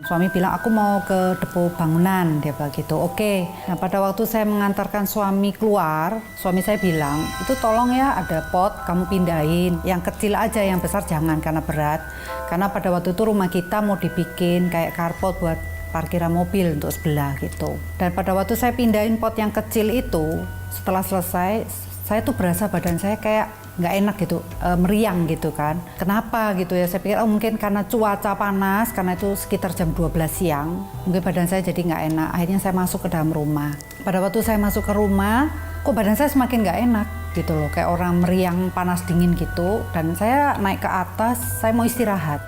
Suami bilang, aku mau ke depo bangunan, dia bilang gitu. Oke. Nah, pada waktu saya mengantarkan suami keluar, suami saya bilang, itu tolong ya ada pot, kamu pindahin. Yang kecil aja, yang besar jangan karena berat. Karena pada waktu itu rumah kita mau dibikin kayak carport buat parkiran mobil untuk sebelah gitu. Dan pada waktu saya pindahin pot yang kecil itu, setelah selesai, saya tuh berasa badan saya kayak nggak enak gitu, meriang gitu kan. Kenapa gitu ya, saya pikir mungkin karena cuaca panas, karena itu sekitar jam 12 siang, mungkin badan saya jadi nggak enak. Akhirnya saya masuk ke dalam rumah. Pada waktu saya masuk ke rumah, kok badan saya semakin nggak enak gitu loh, kayak orang meriang panas dingin gitu. Dan saya naik ke atas, saya mau istirahat.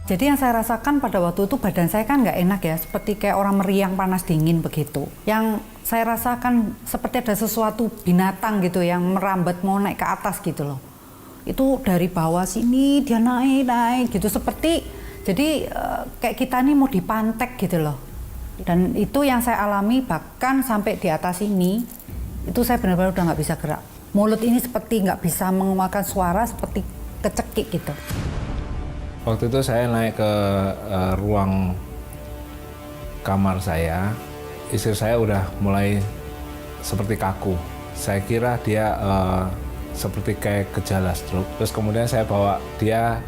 Jadi yang saya rasakan pada waktu itu badan saya kan nggak enak ya, seperti kayak orang meriang panas dingin begitu. Yang saya rasakan seperti ada sesuatu binatang gitu yang merambat mau naik ke atas gitu loh. Itu dari bawah sini dia naik gitu, seperti jadi kayak kita nih mau dipantek gitu loh. Dan itu yang saya alami, bahkan sampai di atas ini, itu saya benar-benar udah nggak bisa gerak. Mulut ini seperti nggak bisa mengeluarkan suara, seperti kecekik gitu. Waktu itu saya naik ke ruang kamar saya, istri saya udah mulai seperti kaku. Saya kira dia seperti kayak gejala stroke. Terus kemudian saya bawa dia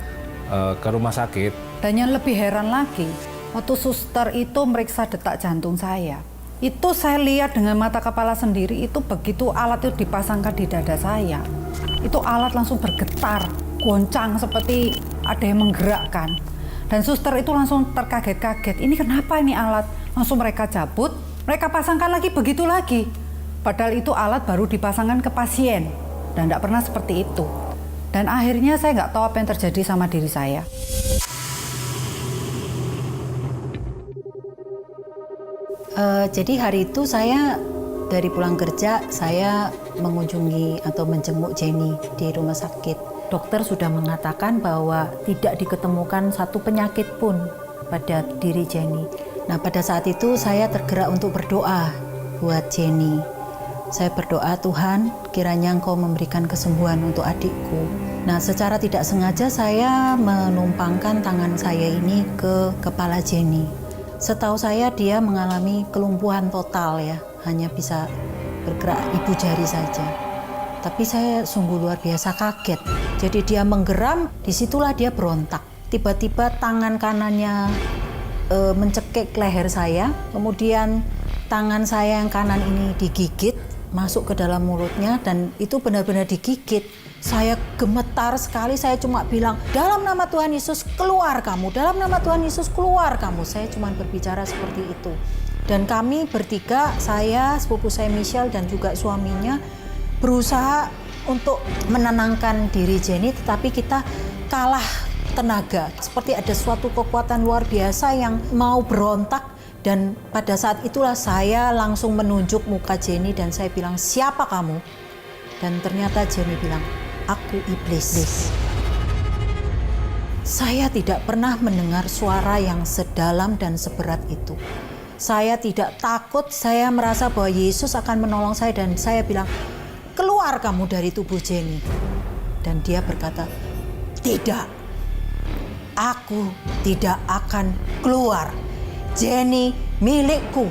ke rumah sakit. Dan yang lebih heran lagi, waktu suster itu meriksa detak jantung saya, itu saya lihat dengan mata kepala sendiri, itu begitu alat itu dipasangkan di dada saya, itu alat langsung bergetar, goncang seperti ada yang menggerakkan. Dan suster itu langsung terkaget-kaget, ini kenapa ini alat? Langsung mereka cabut, mereka pasangkan lagi, begitu lagi. Padahal itu alat baru dipasangkan ke pasien, dan tidak pernah seperti itu. Dan akhirnya saya nggak tahu apa yang terjadi sama diri saya. Jadi hari itu saya dari pulang kerja, saya mengunjungi atau menjenguk Jenny di rumah sakit. Dokter sudah mengatakan bahwa tidak diketemukan satu penyakit pun pada diri Jenny. Nah, pada saat itu saya tergerak untuk berdoa buat Jenny. Saya berdoa, Tuhan, kiranya Engkau memberikan kesembuhan untuk adikku. Nah, secara tidak sengaja saya menumpangkan tangan saya ini ke kepala Jenny. Setahu saya dia mengalami kelumpuhan total ya, hanya bisa bergerak ibu jari saja. Tapi saya sungguh luar biasa kaget. Jadi dia menggeram, disitulah dia berontak. Tiba-tiba tangan kanannya mencekik leher saya, kemudian tangan saya yang kanan ini digigit, masuk ke dalam mulutnya, dan itu benar-benar digigit. Saya gemetar sekali, saya cuma bilang, dalam nama Tuhan Yesus keluar kamu, dalam nama Tuhan Yesus keluar kamu. Saya cuma berbicara seperti itu. Dan kami bertiga, saya, sepupu saya Michelle dan juga suaminya, berusaha untuk menenangkan diri Jenny, tetapi kita kalah tenaga. Seperti ada suatu kekuatan luar biasa yang mau berontak, dan pada saat itulah saya langsung menunjuk muka Jenny dan saya bilang, siapa kamu? Dan ternyata Jenny bilang, aku iblis. Saya tidak pernah mendengar suara yang sedalam dan seberat itu. Saya tidak takut, saya merasa bahwa Yesus akan menolong saya, dan saya bilang, keluar kamu dari tubuh Jenny. Dan dia berkata, tidak, aku tidak akan keluar. Jenny milikku.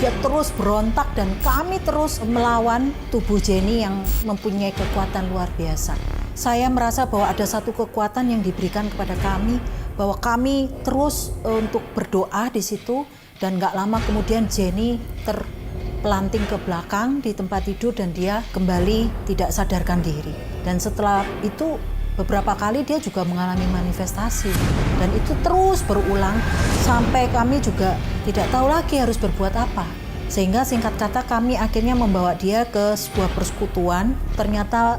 Dia terus berontak dan kami terus melawan tubuh Jenny yang mempunyai kekuatan luar biasa. Saya merasa bahwa ada satu kekuatan yang diberikan kepada kami, bahwa kami terus untuk berdoa di situ, dan gak lama kemudian Jenny terpelanting ke belakang di tempat tidur dan dia kembali tidak sadarkan diri. Dan setelah itu beberapa kali dia juga mengalami manifestasi, dan itu terus berulang sampai kami juga tidak tahu lagi harus berbuat apa. Sehingga singkat kata kami akhirnya membawa dia ke sebuah persekutuan. Ternyata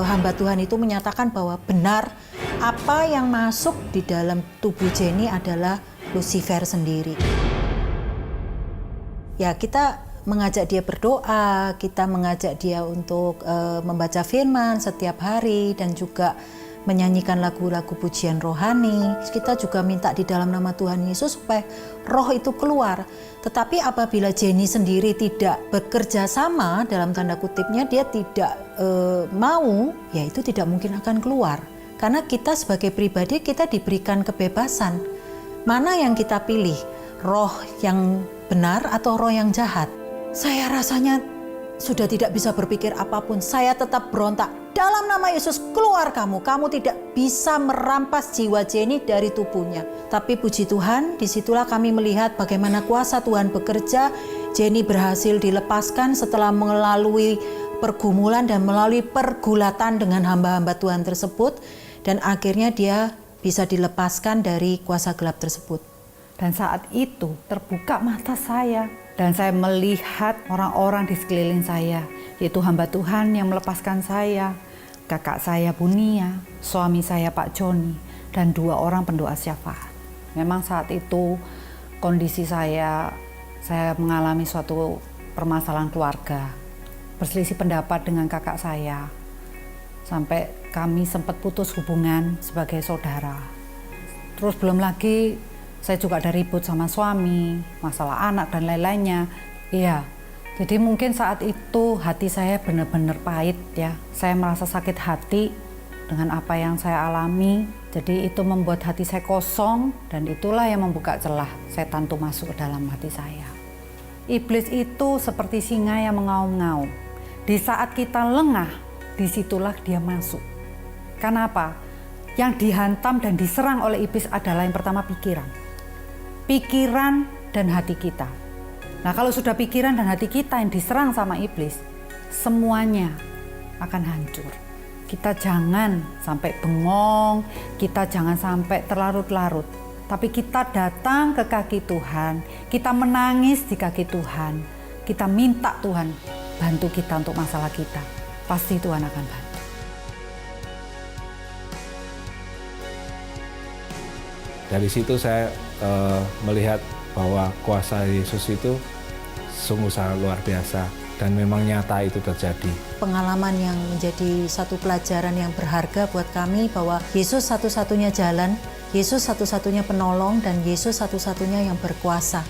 hamba Tuhan itu menyatakan bahwa benar apa yang masuk di dalam tubuh Jenny adalah Lucifer sendiri. Ya, kita mengajak dia berdoa, kita mengajak dia untuk membaca firman setiap hari dan juga menyanyikan lagu-lagu pujian rohani. Kita juga minta di dalam nama Tuhan Yesus supaya roh itu keluar. Tetapi apabila Jenny sendiri tidak bekerja sama, dalam tanda kutipnya dia tidak mau, ya itu tidak mungkin akan keluar. Karena kita sebagai pribadi kita diberikan kebebasan. Mana yang kita pilih? Roh yang benar atau roh yang jahat? Saya rasanya sudah tidak bisa berpikir apapun. Saya tetap berontak. Dalam nama Yesus, keluar kamu. Kamu tidak bisa merampas jiwa Jenny dari tubuhnya. Tapi puji Tuhan, disitulah kami melihat bagaimana kuasa Tuhan bekerja. Jenny berhasil dilepaskan setelah melalui pergumulan dan melalui pergulatan dengan hamba-hamba Tuhan tersebut. Dan akhirnya dia bisa dilepaskan dari kuasa gelap tersebut. Dan saat itu terbuka mata saya. Dan saya melihat orang-orang di sekeliling saya, yaitu hamba Tuhan yang melepaskan saya, kakak saya Bu Nia, suami saya Pak Joni, dan 2 orang pendoa syafaat. Memang saat itu kondisi saya mengalami suatu permasalahan keluarga, berselisih pendapat dengan kakak saya, sampai kami sempat putus hubungan sebagai saudara. Terus belum lagi saya juga ada ribut sama suami, masalah anak dan lain-lainnya. Iya, jadi mungkin saat itu hati saya benar-benar pahit ya. Saya merasa sakit hati dengan apa yang saya alami. Jadi itu membuat hati saya kosong dan itulah yang membuka celah setan itu masuk ke dalam hati saya. Iblis itu seperti singa yang mengaum-ngaum. Di saat kita lengah, disitulah dia masuk. Kenapa? Yang dihantam dan diserang oleh iblis adalah yang pertama pikiran dan hati kita. Nah, kalau sudah pikiran dan hati kita yang diserang sama iblis, semuanya akan hancur. Kita jangan sampai bengong, kita jangan sampai terlarut-larut. Tapi kita datang ke kaki Tuhan, kita menangis di kaki Tuhan, kita minta Tuhan bantu kita untuk masalah kita. Pasti Tuhan akan bantu. Dari situ saya melihat bahwa kuasa Yesus itu sungguh sangat luar biasa dan memang nyata itu terjadi. Pengalaman yang menjadi satu pelajaran yang berharga buat kami bahwa Yesus satu-satunya jalan, Yesus satu-satunya penolong, dan Yesus satu-satunya yang berkuasa.